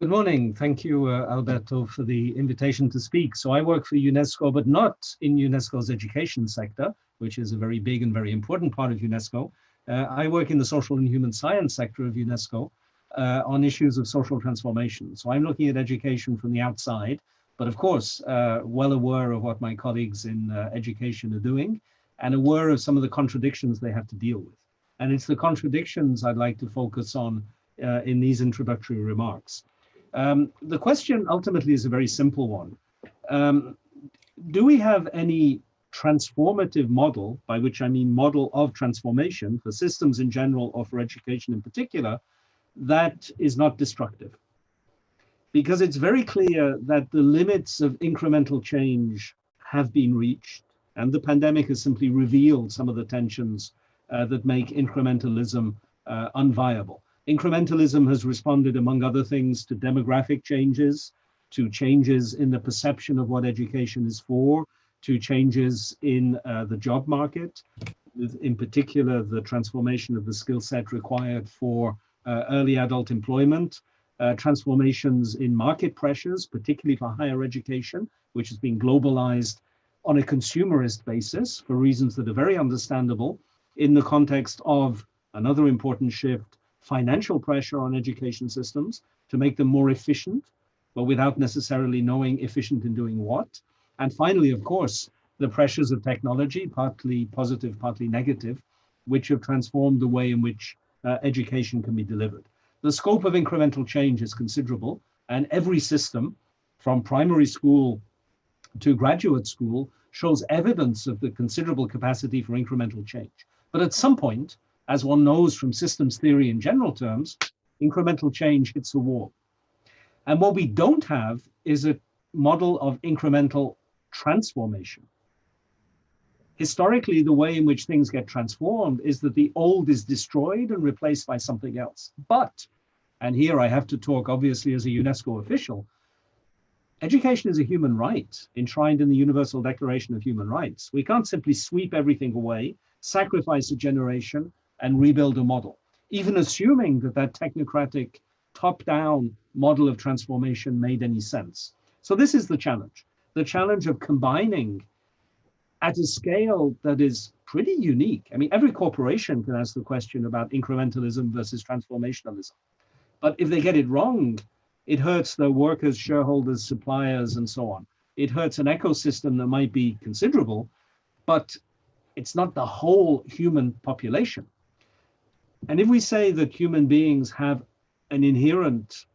Good morning. Thank you, Alberto, for the invitation to speak. So I work for UNESCO, but not in UNESCO's education sector, which is a very big and very important part of UNESCO. I work in the social and human science sector of UNESCO on issues of social transformation. So I'm looking at education from the outside, but of course, well aware of what my colleagues in education are doing and aware of some of the contradictions they have to deal with. And it's the contradictions I'd like to focus on in these introductory remarks. The question ultimately is a very simple one. Do we have any transformative model, by which I mean model of transformation for systems in general or for education in particular, that is not destructive? Because it's very clear that the limits of incremental change have been reached, and the pandemic has simply revealed some of the tensions that make incrementalism unviable. Incrementalism has responded, among other things, to demographic changes, to changes in the perception of what education is for, to changes in the job market, in particular, the transformation of the skill set required for early adult employment, transformations in market pressures, particularly for higher education, which has been globalized on a consumerist basis for reasons that are very understandable in the context of another important shift, financial pressure on education systems to make them more efficient, but without necessarily knowing efficient in doing what. And finally, of course, the pressures of technology, partly positive, partly negative, which have transformed the way in which education can be delivered. The scope of incremental change is considerable, and every system from primary school to graduate school shows evidence of the considerable capacity for incremental change. But at some point, as one knows from systems theory in general terms, incremental change hits a wall. And what we don't have is a model of incremental transformation. Historically, the way in which things get transformed is that the old is destroyed and replaced by something else. But, and here I have to talk obviously as a UNESCO official, education is a human right enshrined in the Universal Declaration of Human Rights. We can't simply sweep everything away, sacrifice a generation, and rebuild a model, even assuming that that technocratic top-down model of transformation made any sense. So this is the challenge of combining at a scale that is pretty unique. I mean, every corporation can ask the question about incrementalism versus transformationalism. But if they get it wrong, it hurts their workers, shareholders, suppliers, and so on. It hurts an ecosystem that might be considerable, but it's not the whole human population. And if we say that human beings have an inherent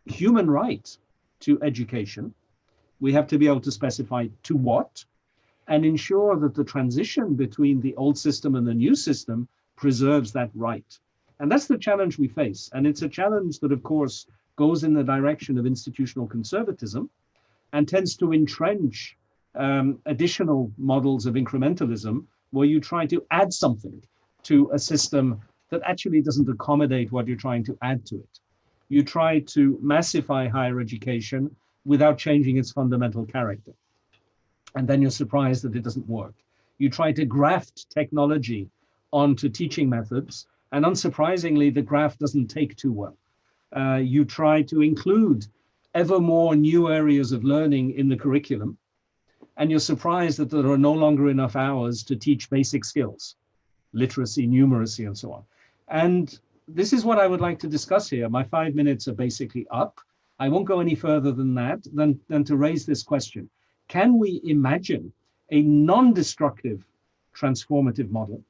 human right to education, we have to be able to specify to what and ensure that the transition between the old system and the new system preserves that right. And that's the challenge we face. And it's a challenge that, of course, goes in the direction of institutional conservatism and tends to entrench additional models of incrementalism where you try to add something to a system that actually doesn't accommodate what you're trying to add to it. You try to massify higher education without changing its fundamental character. And then you're surprised that it doesn't work. You try to graft technology onto teaching methods, and unsurprisingly, the graft doesn't take too well. You try to include ever more new areas of learning in the curriculum, and you're surprised that there are no longer enough hours to teach basic skills, literacy, numeracy, and so on. And this is what I would like to discuss here. My 5 minutes are basically up. I won't go any further than that, than to raise this question. Can we imagine a non-destructive transformative model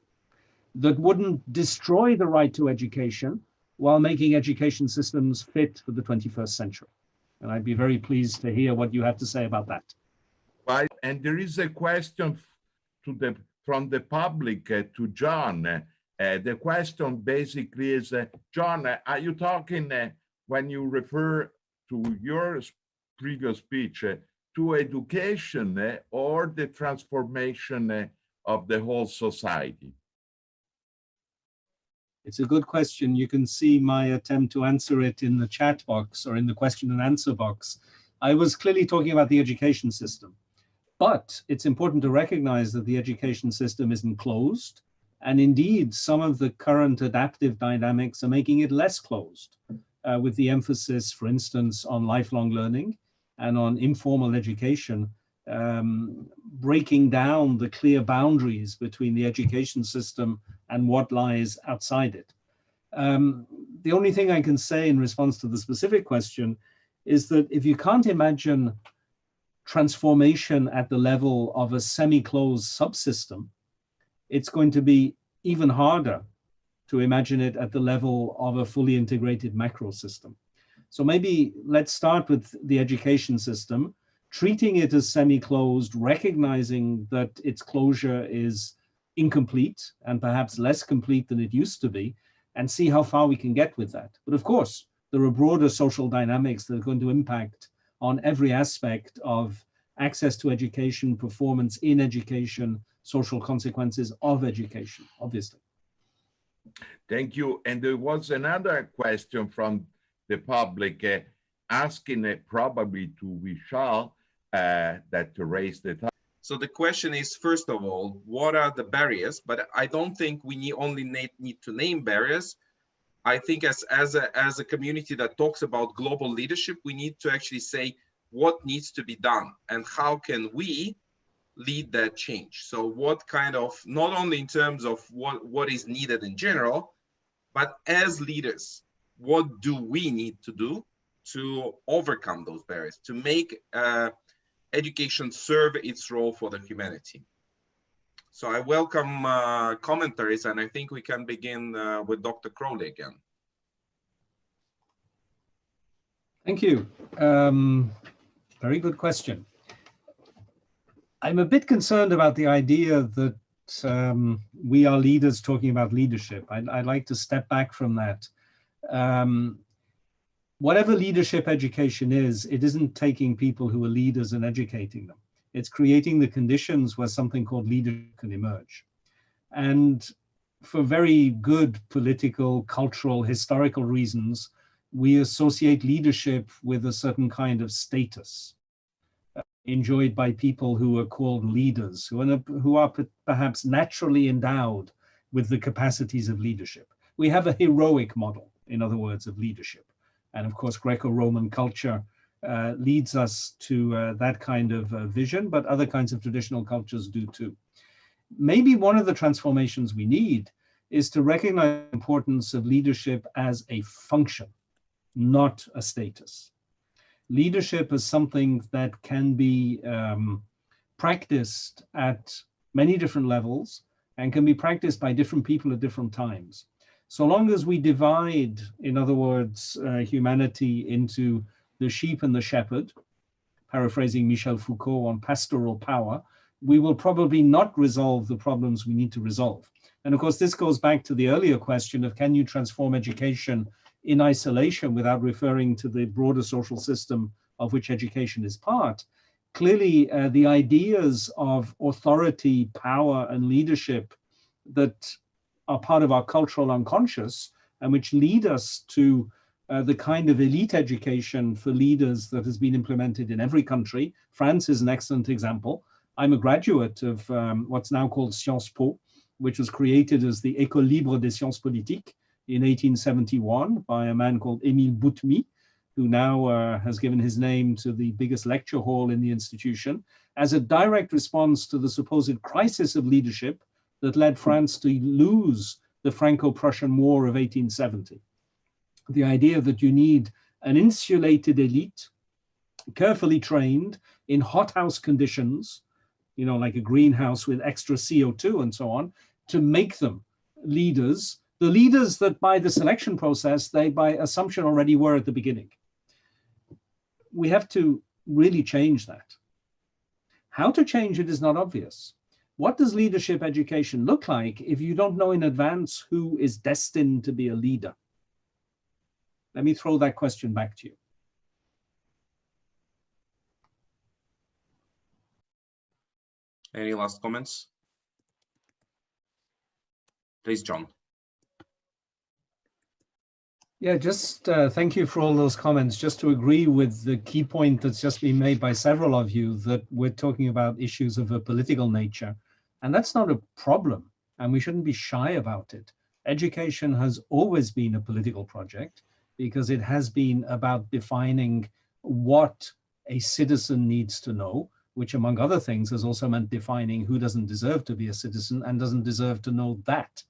that wouldn't destroy the right to education while making education systems fit for the 21st century? And I'd be very pleased to hear what you have to say about that. Right, and there is a question from the public to John. The question basically is, John, are you talking, when you refer to your previous speech, to education or the transformation of the whole society? It's a good question. You can see my attempt to answer it in the chat box or in the question and answer box. I was clearly talking about the education system, but it's important to recognize that the education system isn't closed. And indeed, some of the current adaptive dynamics are making it less closed. with the emphasis, for instance, on lifelong learning and on informal education, breaking down the clear boundaries between the education system and what lies outside it. The only thing I can say in response to the specific question is that if you can't imagine transformation at the level of a semi-closed subsystem, it's going to be even harder to imagine it at the level of a fully integrated macro system. So maybe let's start with the education system, treating it as semi-closed, recognizing that its closure is incomplete and perhaps less complete than it used to be, and see how far we can get with that. But of course, there are broader social dynamics that are going to impact on every aspect of access to education, performance in education, social consequences of education, obviously. Thank you. And there was another question from the public asking probably to Vishal that raised the topic. So the question is, first of all, what are the barriers? But I don't think we only need to name barriers. I think as a community that talks about global leadership, we need to actually say what needs to be done and how can we lead that change. So what kind of, not only in terms of what is needed in general, but as leaders, what do we need to do to overcome those barriers, to make education serve its role for the humanity? So I welcome commentaries, and I think we can begin with Dr. Crowley again. Thank you. Very good question. I'm a bit concerned about the idea that we are leaders talking about leadership. I'd like to step back from that. Whatever leadership education is, it isn't taking people who are leaders and educating them. It's creating the conditions where something called leadership can emerge. And for very good political, cultural, historical reasons, we associate leadership with a certain kind of status enjoyed by people who are called leaders, who are perhaps naturally endowed with the capacities of leadership. We have a heroic model, in other words, of leadership. And of course, Greco-Roman culture leads us to that kind of vision, but other kinds of traditional cultures do too. Maybe one of the transformations we need is to recognize the importance of leadership as a function, not a status. Leadership is something that can be practiced at many different levels and can be practiced by different people at different times. So long as we divide, in other words, humanity into the sheep and the shepherd, paraphrasing Michel Foucault on pastoral power, we will probably not resolve the problems we need to resolve. And of course, this goes back to the earlier question of, can you transform education in isolation without referring to the broader social system of which education is part? Clearly, the ideas of authority, power, and leadership that are part of our cultural unconscious and which lead us to the kind of elite education for leaders that has been implemented in every country. France is an excellent example. I'm a graduate of what's now called Sciences Po, which was created as the École Libre des Sciences Politiques in 1871 by a man called Émile Boutmy, who now has given his name to the biggest lecture hall in the institution, as a direct response to the supposed crisis of leadership that led France to lose the Franco-Prussian War of 1870. The idea that you need an insulated elite, carefully trained in hothouse conditions, you know, like a greenhouse with extra CO2 and so on, to make them leaders, the leaders that by the selection process, they by assumption already were at the beginning. We have to really change that. How to change it is not obvious. What does leadership education look like if you don't know in advance who is destined to be a leader? Let me throw that question back to you. Any last comments? Please, John. Yeah, just thank you for all those comments. Just to agree with the key point that's just been made by several of you, that we're talking about issues of a political nature. And that's not a problem, and we shouldn't be shy about it. Education has always been a political project. because it has been about defining what a citizen needs to know, which among other things has also meant defining who doesn't deserve to be a citizen and doesn't deserve to know that.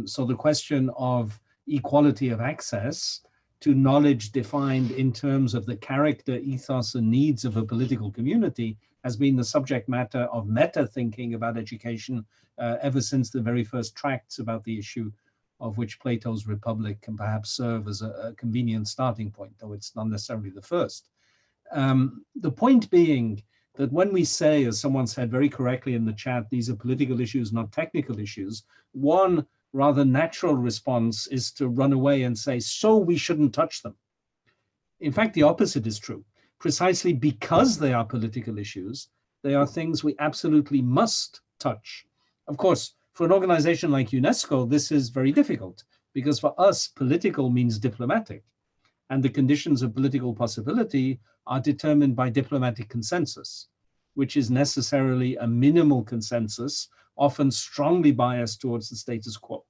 So the question of equality of access to knowledge defined in terms of the character, ethos, and needs of a political community has been the subject matter of meta thinking about education ever since the very first tracts about the issue, of which Plato's Republic can perhaps serve as a convenient starting point, though it's not necessarily the first. The point being that when we say, as someone said very correctly in the chat, these are political issues, not technical issues, one rather natural response is to run away and say, so we shouldn't touch them. In fact, the opposite is true. Precisely because they are political issues, they are things we absolutely must touch. Of course, for an organization like UNESCO, this is very difficult because for us, political means diplomatic, and the conditions of political possibility are determined by diplomatic consensus, which is necessarily a minimal consensus, often strongly biased towards the status quo,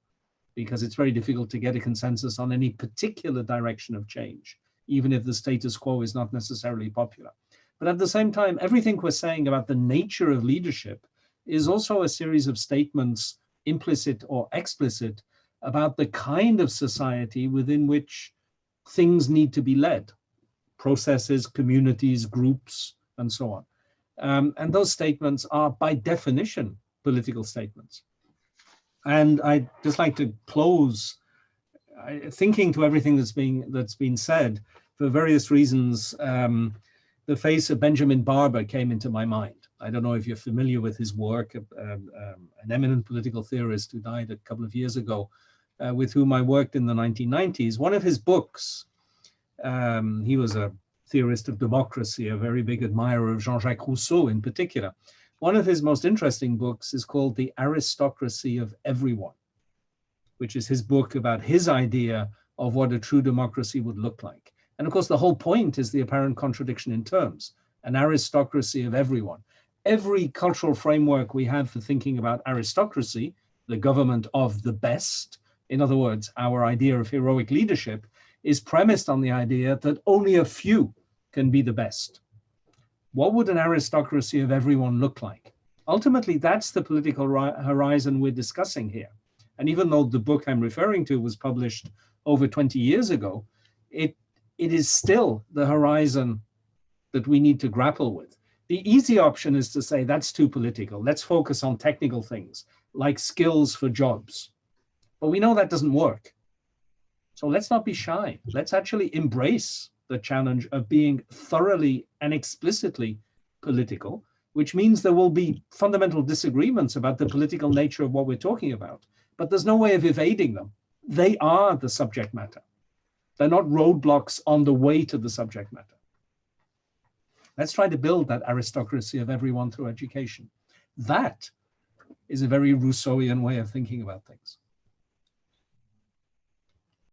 because it's very difficult to get a consensus on any particular direction of change, even if the status quo is not necessarily popular. But at the same time, everything we're saying about the nature of leadership is also a series of statements, implicit or explicit, about the kind of society within which things need to be led, processes, communities, groups, and so on. And those statements are by definition political statements. And I'd just like to close thinking to everything that's been said. For various reasons, the face of Benjamin Barber came into my mind. I don't know if you're familiar with his work, an eminent political theorist who died a couple of years ago, with whom I worked in the 1990s. One of his books, he was a theorist of democracy, a very big admirer of Jean-Jacques Rousseau in particular. One of his most interesting books is called The Aristocracy of Everyone, which is his book about his idea of what a true democracy would look like. And of course, the whole point is the apparent contradiction in terms, an aristocracy of everyone. Every cultural framework we have for thinking about aristocracy, the government of the best, in other words, our idea of heroic leadership, is premised on the idea that only a few can be the best. What would an aristocracy of everyone look like? Ultimately, that's the political horizon we're discussing here. And even though the book I'm referring to was published over 20 years ago, it is still the horizon that we need to grapple with. The easy option is to say that's too political. Let's focus on technical things like skills for jobs. But we know that doesn't work. So let's not be shy. Let's actually embrace the challenge of being thoroughly and explicitly political, which means there will be fundamental disagreements about the political nature of what we're talking about. But there's no way of evading them. They are the subject matter. They're not roadblocks on the way to the subject matter. Let's try to build that aristocracy of everyone through education. That is a very Rousseauian way of thinking about things.